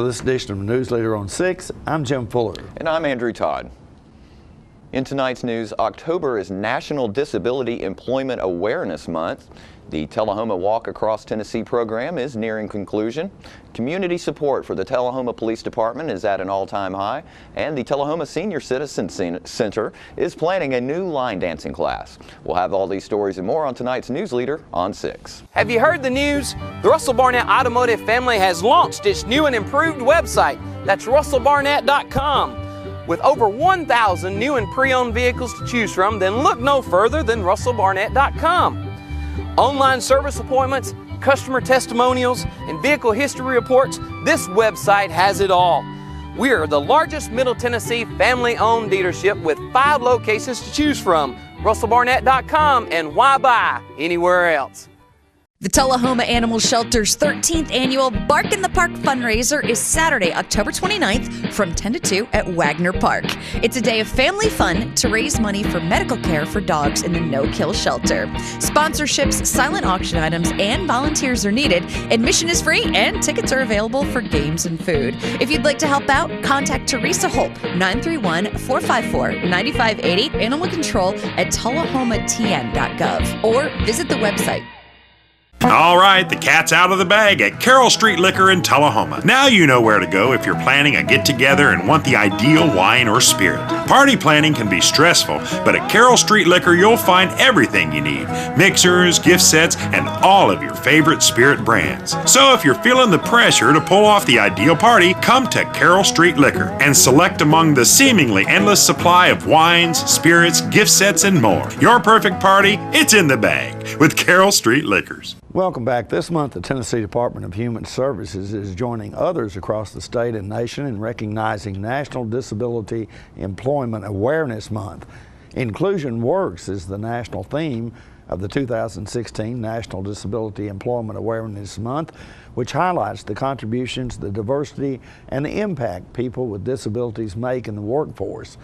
this edition of Newsleader on 6. I'm Jim Fuller. And I'm Andrew Todd. In tonight's news, October is National Disability Employment Awareness Month. The Tullahoma Walk Across Tennessee program is nearing conclusion. Community support for the Tullahoma Police Department is at an all-time high, and the Tullahoma Senior Citizen Center is planning a new line dancing class. We'll have all these stories and more on tonight's Newsleader on 6. Have you heard the news? The Russell Barnett Automotive family has launched its new and improved website. That's russellbarnett.com. With over 1,000 new and pre-owned vehicles to choose from, then look no further than russellbarnett.com. Online service appointments, customer testimonials, and vehicle history reports, this website has it all. We are the largest Middle Tennessee family-owned dealership with 5 locations to choose from. russellbarnett.com, and why buy anywhere else? The Tullahoma Animal Shelter's 13th annual Bark in the Park fundraiser is Saturday, October 29th from 10 to 2 at Wagner Park. It's a day of family fun to raise money for medical care for dogs in the no-kill shelter. Sponsorships, silent auction items, and volunteers are needed. Admission is free and tickets are available for games and food. If you'd like to help out, contact Teresa Holt, 931-454-9580, Animal Control at tullahomatn.gov, or visit the website. All right, the cat's out of the bag at Carroll Street Liquor in Tullahoma. Now you know where to go if you're planning a get-together and want the ideal wine or spirit. Party planning can be stressful, but at Carroll Street Liquor you'll find everything you need. Mixers, gift sets, and all of your favorite spirit brands. So if you're feeling the pressure to pull off the ideal party, come to Carroll Street Liquor and select among the seemingly endless supply of wines, spirits, gift sets, and more. Your perfect party, it's in the bag with Carroll Street Liquors. Welcome back. This month, the Tennessee Department of Human Services is joining others across the state and nation in recognizing National Disability Employment Awareness Month. Inclusion Works is the national theme of the 2016 National Disability Employment Awareness Month, which highlights the contributions, the diversity, and the impact people with disabilities make in the workforce.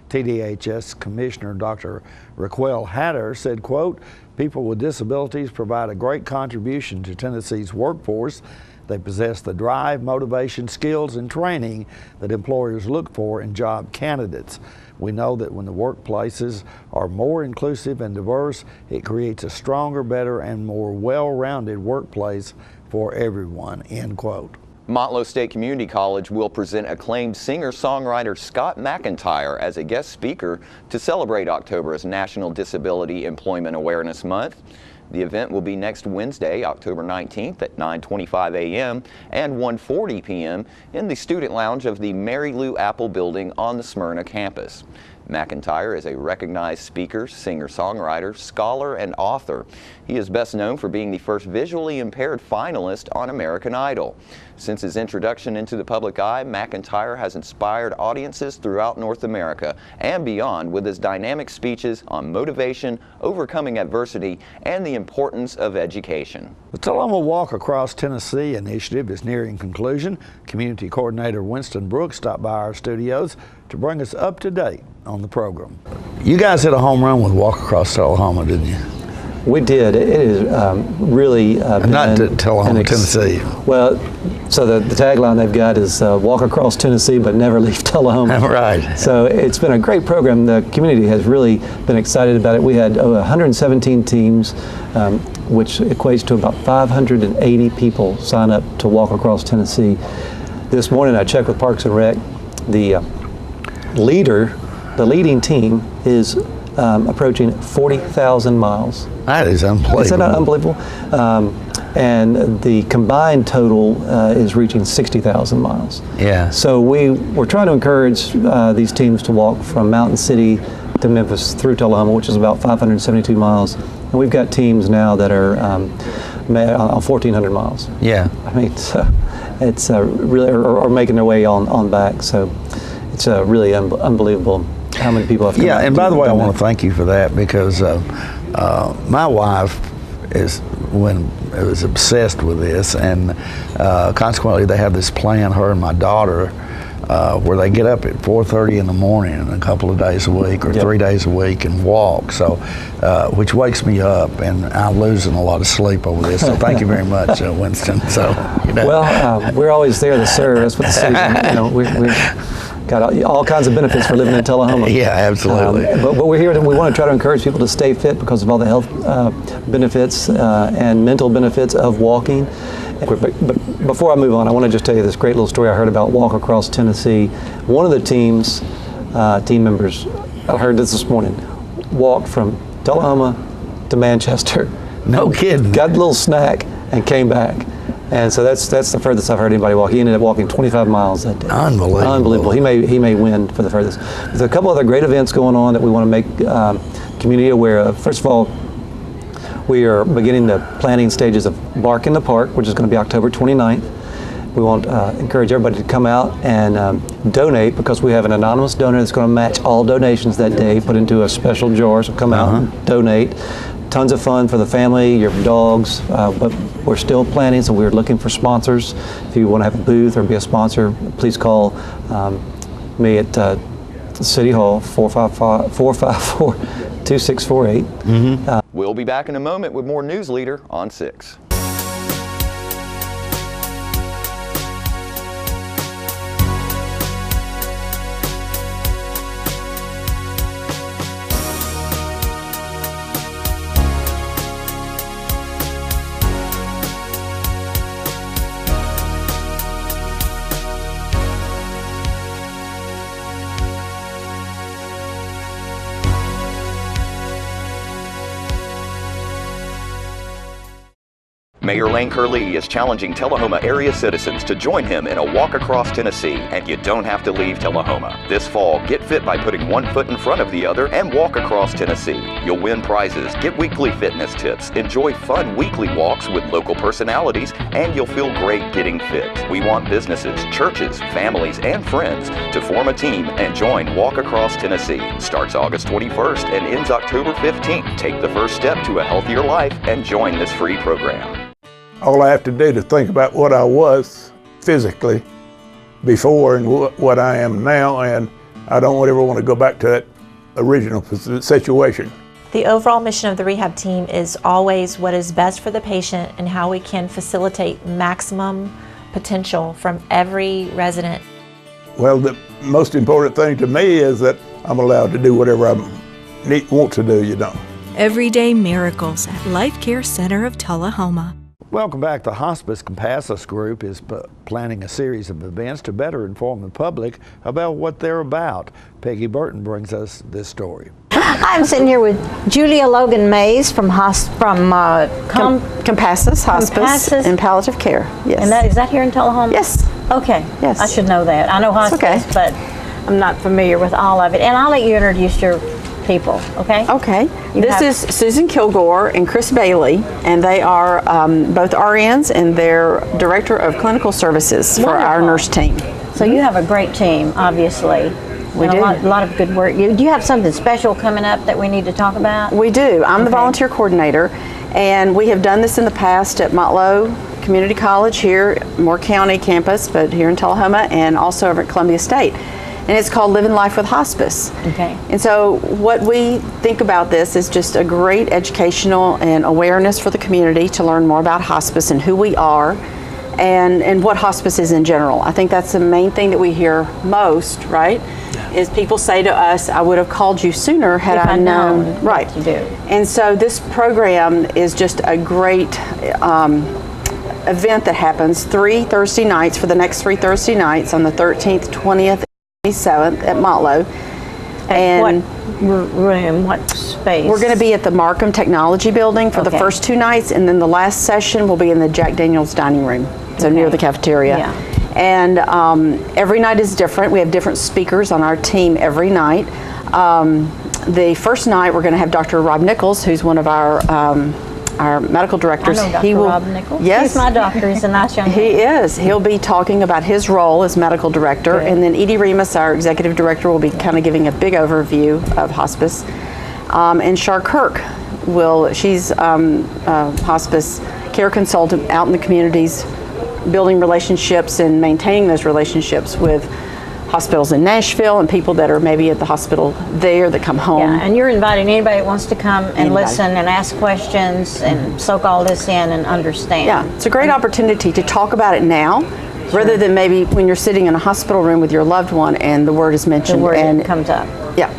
TDHS Commissioner Dr. Raquel Hatter said, quote, "People with disabilities provide a great contribution to Tennessee's workforce. They possess the drive, motivation, skills, and training that employers look for in job candidates. We know that when the workplaces are more inclusive and diverse, it creates a stronger, better, and more well-rounded workplace for everyone," end quote. Montlow State Community College will present acclaimed singer-songwriter Scott McIntyre as a guest speaker to celebrate October as National Disability Employment Awareness Month. The event will be next Wednesday, October 19th at 9:25 a.m. and 1:40 p.m. in the student lounge of the Mary Lou Apple building on the Smyrna campus. McIntyre is a recognized speaker, singer-songwriter, scholar, and author. He is best known for being the first visually impaired finalist on American Idol. Since his introduction into the public eye, McIntyre has inspired audiences throughout North America and beyond with his dynamic speeches on motivation, overcoming adversity, and the importance of education. The Tullahoma Walk Across Tennessee initiative is nearing conclusion. Community Coordinator Winston Brooks stopped by our studios to bring us up to date on the program. You guys hit a home run with Walk Across Tullahoma, didn't you? We did. It is really not to Tullahoma, Tennessee. Well, so the tagline they've got is walk across Tennessee but never leave Tullahoma. Right. So it's been a great program. The community has really been excited about it. We had 117 teams, which equates to about 580 people sign up to walk across Tennessee. This morning I checked with Parks and Rec. The leading team is approaching 40,000 miles. That is unbelievable. Is that not unbelievable? And the combined total is reaching 60,000 miles. Yeah. So we're trying to encourage these teams to walk from Mountain City to Memphis through Tullahoma, which is about 572 miles. And we've got teams now that are on 1,400 miles. Yeah. I mean, so it's really, or making their way on back. So it's really unbelievable how many people have come out. And by the way, I want to thank you for that, because my wife was obsessed with this, and consequently they have this plan, her and my daughter, where they get up at 4:30 in the morning a couple of days a week or 3 days a week and walk. So, which wakes me up, and I'm losing a lot of sleep over this. So thank you very much, Winston. So, well, we're always there to serve. That's what the city's, we've got all kinds of benefits for living in Tullahoma. Yeah, absolutely. But we're here. We want to try to encourage people to stay fit because of all the health benefits and mental benefits of walking. But before I move on, I want to just tell you this great little story I heard about Walk Across Tennessee. One of the team members, I heard this morning, walked from Tullahoma to Manchester. No kidding. Got a little snack and came back. And so that's the furthest I've heard anybody walk. He ended up walking 25 miles that day. Unbelievable. Unbelievable. He may win for the furthest. There's a couple other great events going on that we want to make community aware of. First of all, we are beginning the planning stages of Bark in the Park, which is going to be October 29th. We want to encourage everybody to come out and donate, because we have an anonymous donor that's going to match all donations that day, put into a special jar. So come out and donate. Tons of fun for the family, your dogs, but we're still planning, so we're looking for sponsors. If you want to have a booth or be a sponsor, please call me at City Hall, 454-2648. We'll be back in a moment with more Newsleader on 6. Mayor Lane Curlee is challenging Tullahoma area citizens to join him in a walk across Tennessee, and you don't have to leave Tullahoma. This fall, get fit by putting one foot in front of the other and walk across Tennessee. You'll win prizes, get weekly fitness tips, enjoy fun weekly walks with local personalities, and you'll feel great getting fit. We want businesses, churches, families, and friends to form a team and join Walk Across Tennessee. Starts August 21st and ends October 15th. Take the first step to a healthier life and join this free program. All I have to do is think about what I was physically before and what I am now, and I don't ever want to go back to that original situation. The overall mission of the rehab team is always what is best for the patient and how we can facilitate maximum potential from every resident. Well, the most important thing to me is that I'm allowed to do whatever I want to do, Everyday miracles at Life Care Center of Tullahoma. Welcome back. The Hospice Compassus Group is planning a series of events to better inform the public about what they're about. Peggy Burton brings us this story. I'm sitting here with Julia Logan Mays from Compassus Hospice and Palliative Care. Yes. And is that here in Tullahoma? Yes. Okay. Yes. I should know that. I know hospice, but I'm not familiar with all of it. And I'll let you introduce your people, okay? Okay. This is Susan Kilgore and Chris Bailey, and they are both RNs, and they're Director of Clinical Services for our nurse team. So you have a great team, obviously. We do. A lot of good work. Do you have something special coming up that we need to talk about? We do. I'm the volunteer coordinator, and we have done this in the past at Motlow Community College here, Moore County campus, but here in Tullahoma, and also over at Columbia State. And it's called Living Life with Hospice. Okay. And so what we think about this is just a great educational and awareness for the community to learn more about hospice and who we are and what hospice is in general. I think that's the main thing that we hear most, right? Yeah. Is people say to us, I would have called you sooner had I known. Right. What to do. And so this program is just a great event that happens 3 Thursday nights for the next 3 Thursday nights on the 13th, 20th, 27th at Motlow. And what room, what space? We're going to be at the Markham Technology Building for the first 2 nights, and then the last session will be in the Jack Daniels dining room, so near the cafeteria. Yeah. And every night is different. We have different speakers on our team every night. The first night we're going to have Dr. Rob Nichols, who's one of our medical directors. I know Dr. Rob Nichols. Yes. He's my doctor. He's a nice young man. He is. He'll be talking about his role as medical director. Good. And then Edie Remus, our executive director, will be kind of giving a big overview of hospice. And Char Kirk she's a hospice care consultant out in the communities, building relationships and maintaining those relationships with hospitals in Nashville and people that are maybe at the hospital there that come home. Yeah, and you're inviting anybody that wants to come and listen and ask questions and soak all this in and understand. Yeah, it's a great opportunity to talk about it now, rather than maybe when you're sitting in a hospital room with your loved one and the word is mentioned. The word and comes up. Yeah.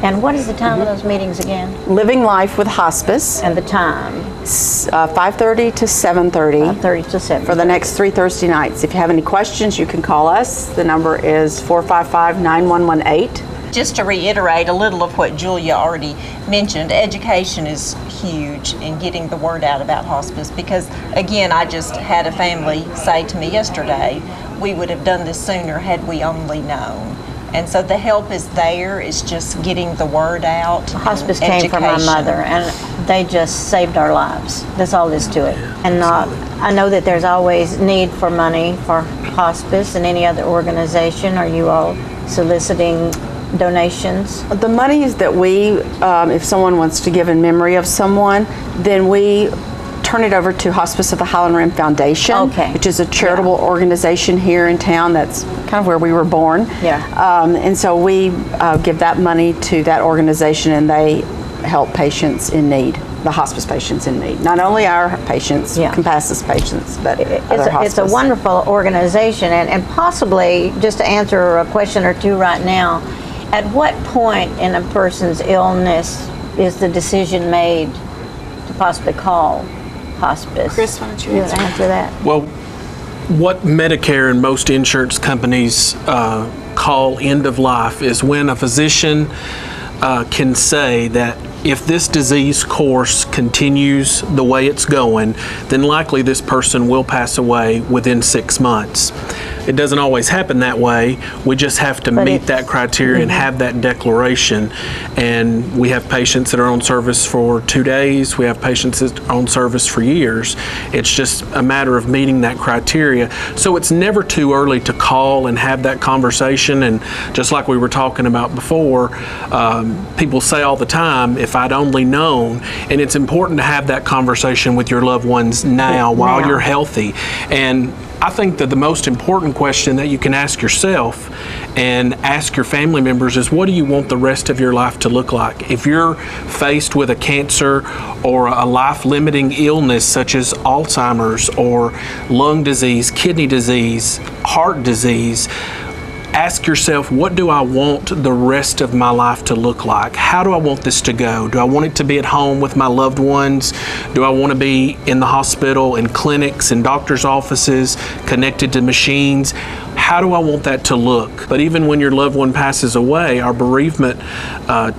And what is the time of those meetings again? Living Life with Hospice. And the time? 5:30 to 7:30. 5:30 to 7:30. For the next 3 Thursday nights. If you have any questions, you can call us. The number is 455-9118. Just to reiterate a little of what Julia already mentioned, education is huge in getting the word out about hospice, because again, I just had a family say to me yesterday, we would have done this sooner had we only known. And so the help is there, it's just getting the word out. Hospice came from my mother, and they just saved our lives. That's all there is to it. And I know that there's always need for money for hospice and any other organization. Are you all soliciting donations? The money is that we, if someone wants to give in memory of someone, then we turn it over to Hospice of the Highland Rim Foundation, which is a charitable organization here in town. That's kind of where we were born. And so we give that money to that organization, and they help patients in need, the hospice patients in need. Not only our patients, Compassus patients, but other hospice. It's a wonderful organization, and possibly, just to answer a question or two right now, at what point in a person's illness is the decision made to possibly call hospice? Chris, why don't you answer that? Well, what Medicare and most insurance companies call end of life is when a physician can say that if this disease course continues the way it's going, then likely this person will pass away within 6 months. It doesn't always happen that way. We just have to meet that criteria and have that declaration. And we have patients that are on service for 2 days. We have patients that are on service for years. It's just a matter of meeting that criteria. So it's never too early to call and have that conversation. And just like we were talking about before, people say all the time, if I'd only known. And it's important to have that conversation with your loved ones now while you're healthy. And I think that the most important question that you can ask yourself and ask your family members is, what do you want the rest of your life to look like? If you're faced with a cancer or a life-limiting illness such as Alzheimer's or lung disease, kidney disease, heart disease, ask yourself, what do I want the rest of my life to look like? How do I want this to go? Do I want it to be at home with my loved ones? Do I want to be in the hospital, in clinics, in doctor's offices, connected to machines? How do I want that to look? But even when your loved one passes away, our bereavement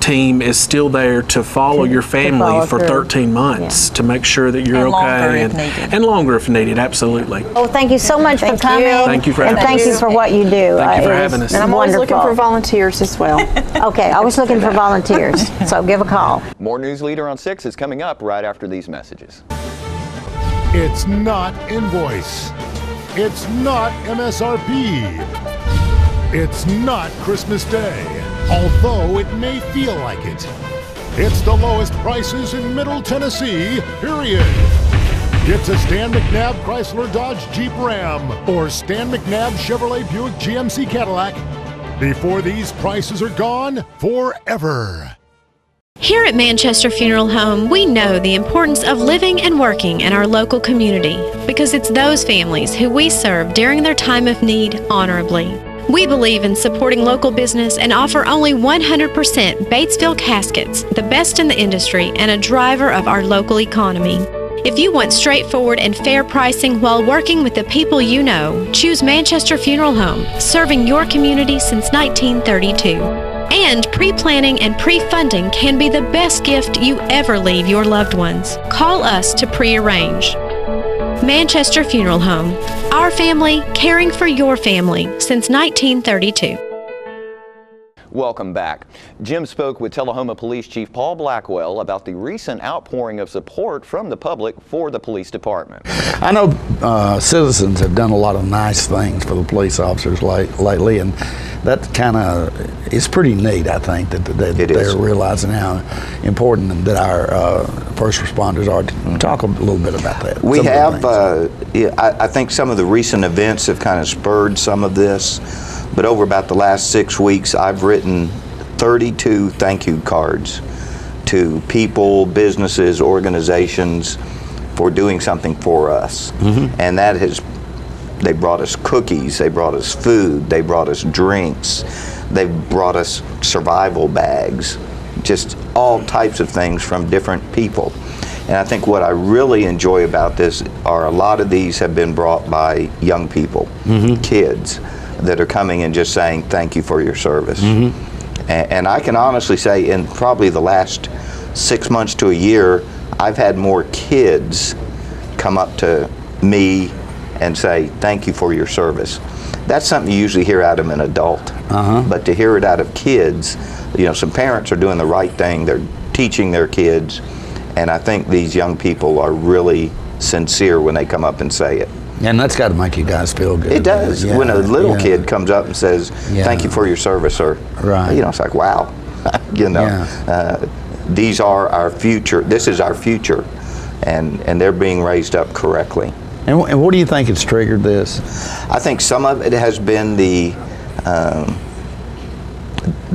team is still there to follow your family for 13 months to make sure that you're okay. And longer if needed, absolutely. Oh, thank you so much for coming. Thank you for having us. And thank you for what you do. Thank you for having us. And I'm always looking for volunteers as well. Okay, always looking for volunteers. So give a call. More Newsleader on 6 is coming up right after these messages. It's not Invoice. It's not MSRP. It's not Christmas Day, although it may feel like it. It's the lowest prices in Middle Tennessee, period. Get to Stan McNabb Chrysler Dodge Jeep Ram or Stan McNabb Chevrolet Buick GMC Cadillac before these prices are gone forever. Here at Manchester Funeral Home, we know the importance of living and working in our local community because it's those families who we serve during their time of need honorably. We believe in supporting local business and offer only 100% Batesville caskets, the best in the industry and a driver of our local economy. If you want straightforward and fair pricing while working with the people you know, choose Manchester Funeral Home, serving your community since 1932. And pre-planning and pre-funding can be the best gift you ever leave your loved ones. Call us to pre-arrange. Manchester Funeral Home. Our family caring for your family since 1932. Welcome back. Jim spoke with Tullahoma Police Chief Paul Blackwell about the recent outpouring of support from the public for the police department. I know citizens have done a lot of nice things for the police officers lately, and that kind of is pretty neat, I think, that they're realizing how important that our first responders are. Talk a little bit about that. We have, I think some of the recent events have kind of spurred some of this. but over about the last 6 weeks, I've written 32 thank you cards to people, businesses, organizations for doing something for us. And that has, they brought us cookies, they brought us food, they brought us drinks, they brought us survival bags, just all types of things from different people. And I think what I really enjoy about this are a lot of these have been brought by young people, kids that are coming and just saying thank you for your service. And I can honestly say in probably the last 6 months to a year, I've had more kids come up to me and say thank you for your service. That's something you usually hear out of an adult, but to hear it out of kids, you know, some parents are doing the right thing, they're teaching their kids, and I think these young people are really sincere when they come up and say it. And that's got to make you guys feel good. It does. Yeah, when a little kid comes up and says, thank you for your service, or, you know, it's like, wow, you know, these are our future, this is our future, and they're being raised up correctly. And what do you think has triggered this? I think some of it has been the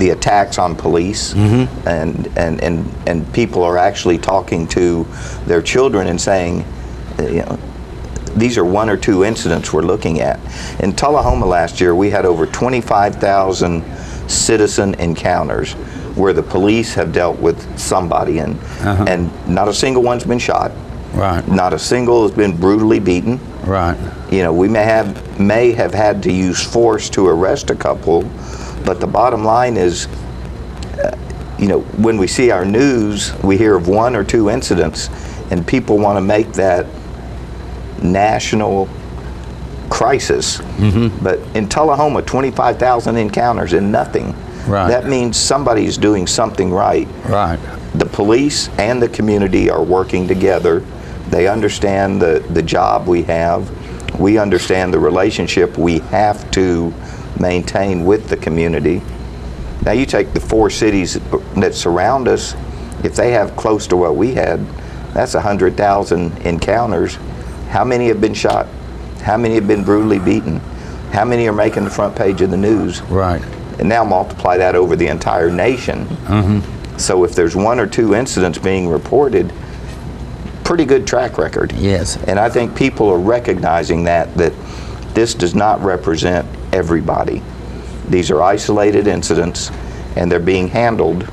attacks on police, and people are actually talking to their children and saying, you know, these are 1 or 2 incidents we're looking at. In Tullahoma last year, we had over 25,000 citizen encounters where the police have dealt with somebody, and not a single one's been shot. Not a single has been brutally beaten. You know, we may have had to use force to arrest a couple, but the bottom line is, you know, when we see our news, we hear of 1 or 2 incidents, and people want to make that national crisis. But in Tullahoma, 25,000 encounters and nothing. That means somebody's doing something right. The police and the community are working together. They understand the job we have. We understand the relationship we have to maintain with the community. Now you take the 4 cities that surround us, if they have close to what we had, that's 100,000 encounters. How many have been shot? How many have been brutally beaten? How many are making the front page of the news? And now multiply that over the entire nation. So if there's 1 or 2 incidents being reported, pretty good track record. And I think people are recognizing that this does not represent everybody. These are isolated incidents, and they're being handled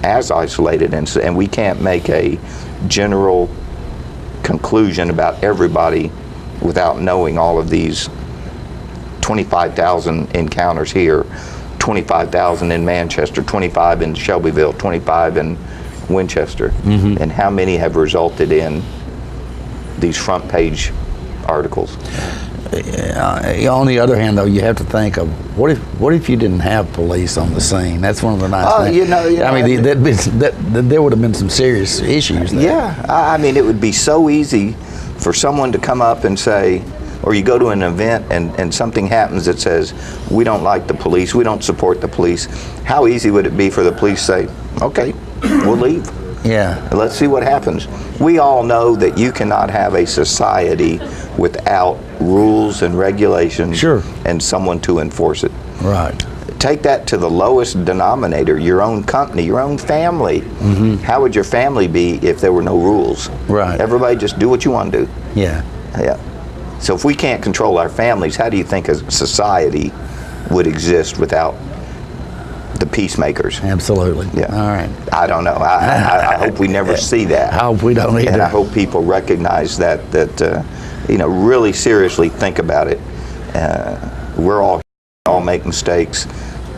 as isolated incidents, and we can't make a general conclusion about everybody without knowing all of these 25,000 encounters here, 25,000 in Manchester, 25 in Shelbyville, 25 in Winchester, and how many have resulted in these front page articles. On the other hand, though, you have to think of what if you didn't have police on the scene? That's one of the nice things. You know, I mean, there would have been some serious issues there. I mean, it would be so easy for someone to come up and say, or you go to an event and something happens that says, we don't like the police, we don't support the police. How easy would it be for the police to say, okay, we'll leave. Let's see what happens. We all know that you cannot have a society without rules and regulations and someone to enforce it. Take that to the lowest denominator, your own company, your own family. How would your family be if there were no rules? Everybody just do what you want to do. So if we can't control our families, how do you think a society would exist without the peacemakers? Absolutely. All right. I don't know. I hope we never see that. I hope we don't either. And I hope people recognize that you know, really seriously think about it. We're all make mistakes,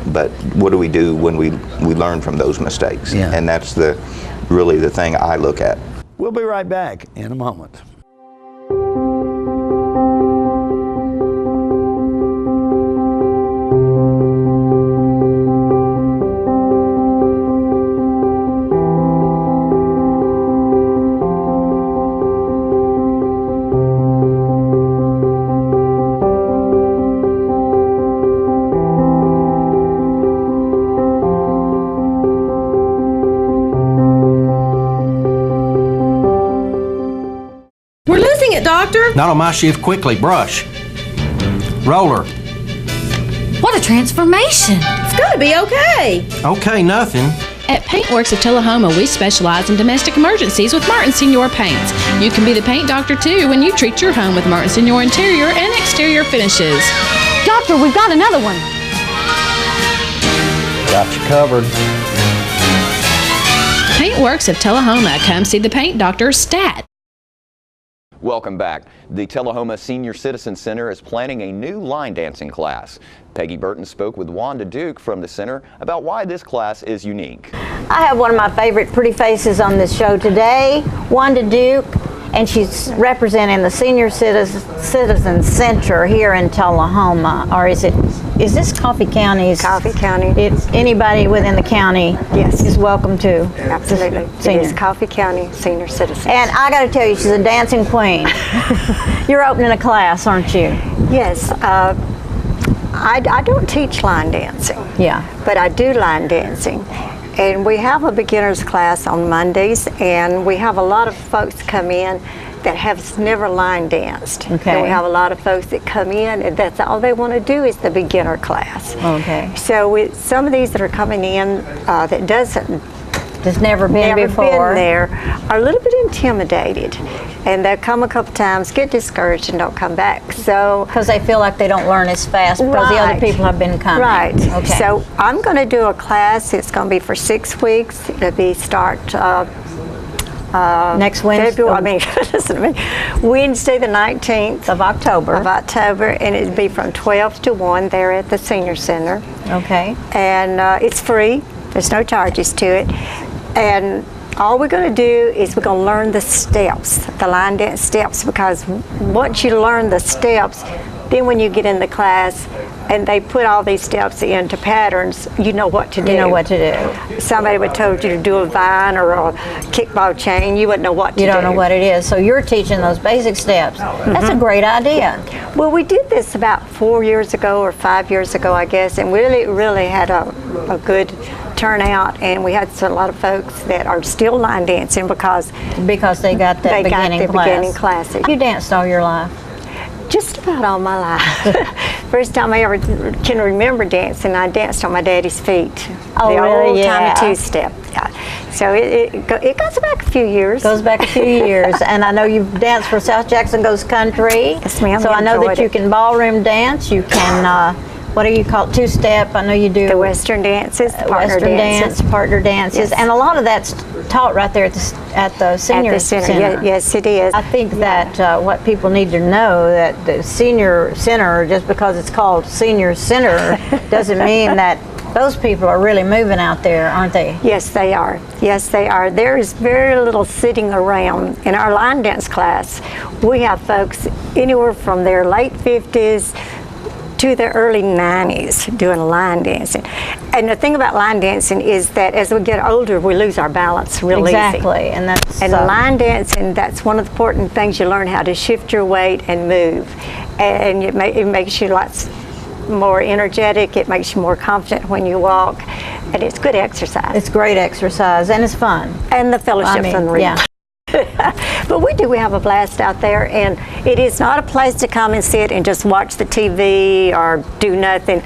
but what do we do when we learn from those mistakes? And that's really the thing I look at. We'll be right back in a moment. Doctor? Not on my shift. Quickly, brush. Roller. What What a transformation. It's gonna be okay. Okay, nothing. At Paintworks of Tullahoma, we specialize in domestic emergencies with Martin Senior Paints. You can be the paint doctor too when you treat your home with Martin Senior interior and exterior finishes. Doctor, we've got another one. Got you covered. Paintworks of Tullahoma. Come see the paint doctor, Stat. Welcome back. The Tullahoma Senior Citizen Center is planning a new line dancing class. Peggy Burton spoke with Wanda Duke from the center about why this class is unique. I have one of my favorite pretty faces on this show today, Wanda Duke, and she's representing the Senior Citizen Center here in Tullahoma. Or is this Coffee County's? Coffee County. It's anybody within the county is welcome to. Absolutely. It is Coffee County Senior Citizens. And I got to tell you, she's a dancing queen. You're opening a class, aren't you? Yes. I don't teach line dancing. Yeah. But I do line dancing. And we have a beginner's class on Mondays, and we have a lot of folks come in that have never line danced. Okay. And we have a lot of folks that come in and that's all they want to do is the beginner class. Okay. So with some of these that are coming in that just never been there are a little bit intimidated, and they'll come a couple times, get discouraged, and don't come back. So because they feel like they don't learn as fast because the other people have been coming. Right. Okay. So I'm going to do a class. It's going to be for 6 weeks. It'll be start next Wednesday. Listen to me. Wednesday the 19th of October. And it'll be from 12 to 1 there at the Senior Center. Okay. And it's free. There's no charges to it. And all we're going to do is we're going to learn the steps, the line dance steps, because once you learn the steps, then when you get in the class and they put all these steps into patterns, you know what to do. You know what to do. Somebody would told you to do a vine or a kickball chain, you wouldn't know what to do. You don't know what it is, so you're teaching those basic steps. That's a great idea. Well, we did this about 4 years ago or 5 years ago, I guess, and really had a good turnout, and we had a lot of folks that are still line dancing because they got that beginning classes. You danced all your life? Just about all my life. First time I ever can remember dancing, I danced on my daddy's feet. Oh, the really? old Yeah. time two-step. Yeah. So it goes back a few years. Goes back a few years, and I know you've danced for South Jackson Goes Country. Yes, ma'am. So I know that you can ballroom dance. You can. What do you call it? Two-step. I know you do the Western dances, partner dances, and a lot of that's taught right there at the Senior Center. Yes, it is. I think that what people need to know that the Senior Center, just because it's called Senior Center, doesn't mean that those people are really moving out there, aren't they? Yes, they are. Yes, they are. There is very little sitting around. In our line dance class, we have folks anywhere from their late 50s to the early 90s doing line dancing. And the thing about line dancing is that as we get older, we lose our balance real easy. Exactly, and that's line dancing, that's one of the important things. You learn how to shift your weight and move, and it makes you lots more energetic. It makes you more confident when you walk, and it's good exercise. It's great exercise, and it's fun. And the fellowship and the yeah. But we have a blast out there, and it is not a place to come and sit and just watch the TV or do nothing.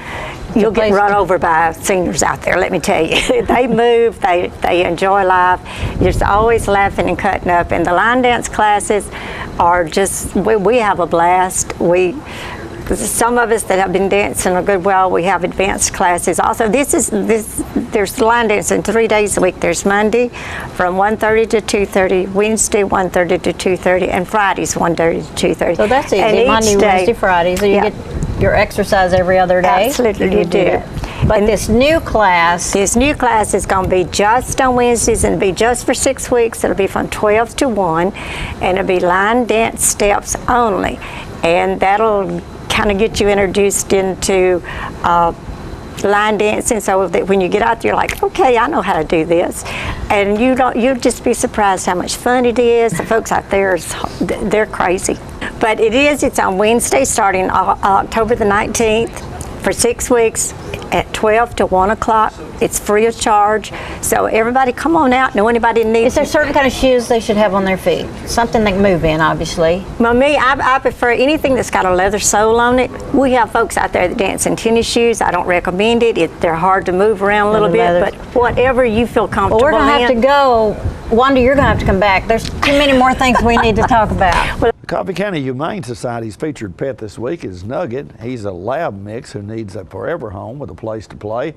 You'll get run over by seniors out there, let me tell you. They move, they enjoy life. You're just always laughing and cutting up. And the line dance classes are just, we have a blast. Some of us that have been dancing a good while, we have advanced classes. Also, there's line dancing 3 days a week. There's Monday from 1:30 to 2:30, Wednesday 1:30 to 2:30, and Fridays 1:30 to 2:30. So that's easy. And Monday, Wednesday, Friday. So you get your exercise every other day. Absolutely, you do. But this new class is going to be just on Wednesdays, and it'll be just for 6 weeks. It'll be from 12 to 1, and it'll be line dance steps only, and that'll kind of get you introduced into line dancing, so that when you get out there, you're like, okay, I know how to do this, and you'll just be surprised how much fun it is. The folks out there, they're crazy, but it's on Wednesday starting October the 19th for 6 weeks. at 12 to 1 o'clock. It's free of charge. So everybody come on out. Know anybody needs. Is there certain kind of shoes they should have on their feet? Something they can move in, obviously. Well, I prefer anything that's got a leather sole on it. We have folks out there that dance in tennis shoes. I don't recommend it. They're hard to move around a little bit, but whatever you feel comfortable Well, we're going to have in. to go. Wanda, you're going to have to come back. There's too many more things we need to talk about. The Coffee County Humane Society's featured pet this week is Nugget. He's a lab mix who needs a forever home with a place to play.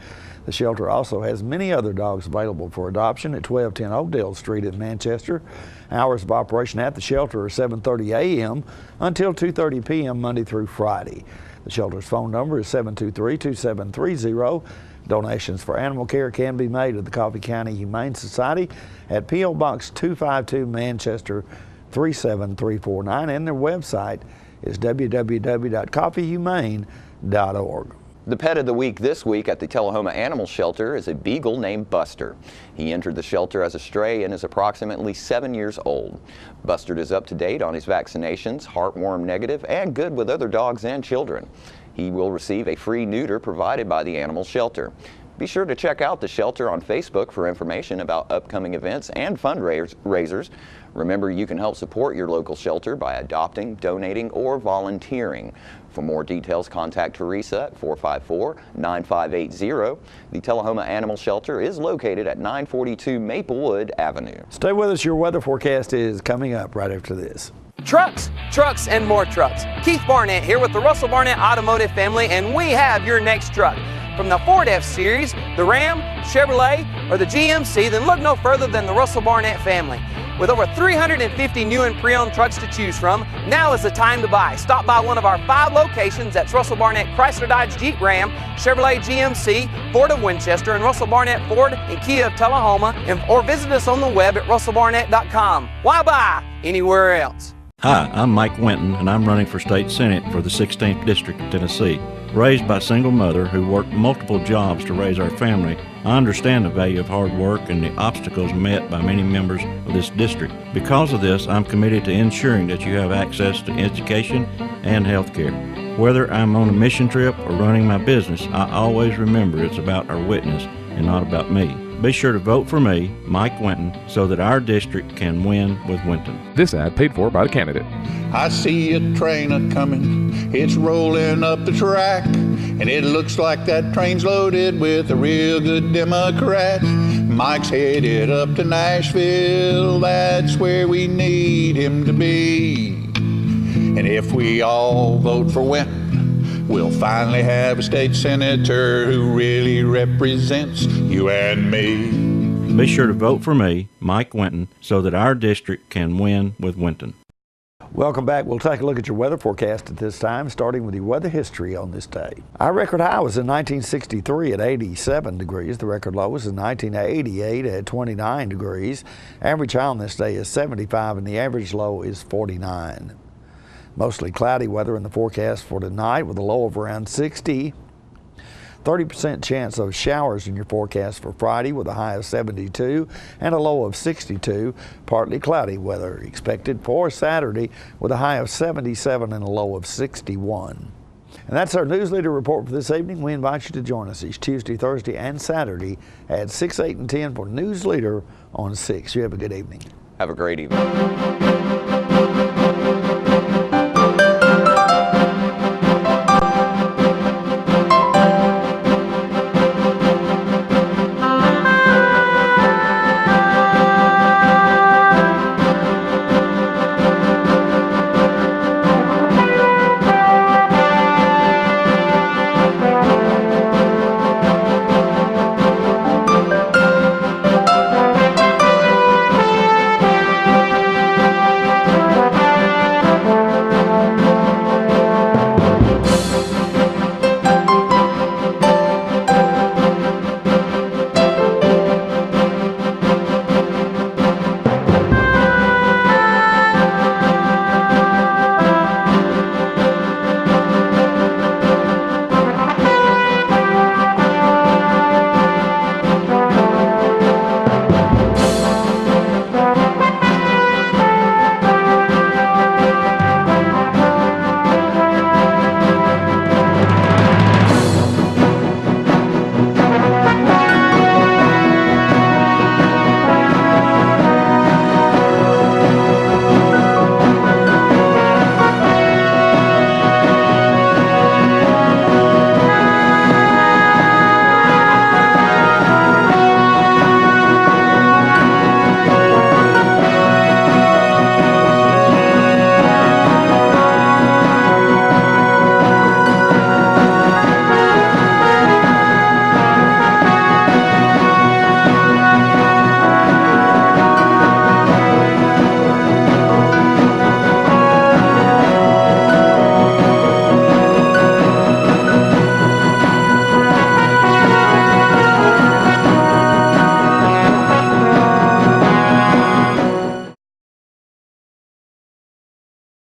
The shelter also has many other dogs available for adoption at 1210 Oakdale Street in Manchester. Hours of operation at the shelter are 7:30 a.m. until 2:30 p.m. Monday through Friday. The shelter's phone number is 723-2730. Donations for animal care can be made to the Coffee County Humane Society at P.O. Box 252, Manchester 37349, and their website is www.coffeehumane.org. The pet of the week this week at the Tullahoma Animal Shelter is a beagle named Buster. He entered the shelter as a stray and is approximately 7 years old. Buster is up to date on his vaccinations, heartworm negative, and good with other dogs and children. He will receive a free neuter provided by the animal shelter. Be sure to check out the shelter on Facebook for information about upcoming events and fundraisers. Remember, you can help support your local shelter by adopting, donating, or volunteering. For more details, contact Teresa at 454-9580. The Tullahoma Animal Shelter is located at 942 Maplewood Avenue. Stay with us. Your weather forecast is coming up right after this. Trucks, trucks, and more trucks. Keith Barnett here with the Russell Barnett Automotive family, and we have your next truck. From the Ford F-Series, the Ram, Chevrolet, or the GMC, then look no further than the Russell Barnett family. With over 350 new and pre-owned trucks to choose from, now is the time to buy. Stop by one of our 5 locations. That's Russell Barnett Chrysler Dodge Jeep Ram, Chevrolet GMC, Ford of Winchester, and Russell Barnett Ford and Kia of Tullahoma, or visit us on the web at russellbarnett.com. Why buy anywhere else? Hi, I'm Mike Winton, and I'm running for State Senate for the 16th District of Tennessee. Raised by a single mother who worked multiple jobs to raise our family, I understand the value of hard work and the obstacles met by many members of this district. Because of this, I'm committed to ensuring that you have access to education and health care. Whether I'm on a mission trip or running my business, I always remember it's about our witness and not about me. Be sure to vote for me, Mike Winton, so that our district can win with Winton. This ad paid for by the candidate. I see a train a-coming, it's rolling up the track, and it looks like that train's loaded with a real good Democrat. Mike's headed up to Nashville, that's where we need him to be. And if we all vote for Winton, we'll finally have a state senator who really represents you and me. Be sure to vote for me, Mike Winton, so that our district can win with Winton. Welcome back. We'll take a look at your weather forecast at this time, starting with your weather history on this day. Our record high was in 1963 at 87 degrees. The record low was in 1988 at 29 degrees. Average high on this day is 75 and the average low is 49. Mostly cloudy weather in the forecast for tonight with a low of around 60. 30% chance of showers in your forecast for Friday with a high of 72 and a low of 62. Partly cloudy weather expected for Saturday with a high of 77 and a low of 61. And that's our Newsleader report for this evening. We invite you to join us each Tuesday, Thursday, and Saturday at 6, 8, and 10 for Newsleader on 6. You have a good evening. Have a great evening.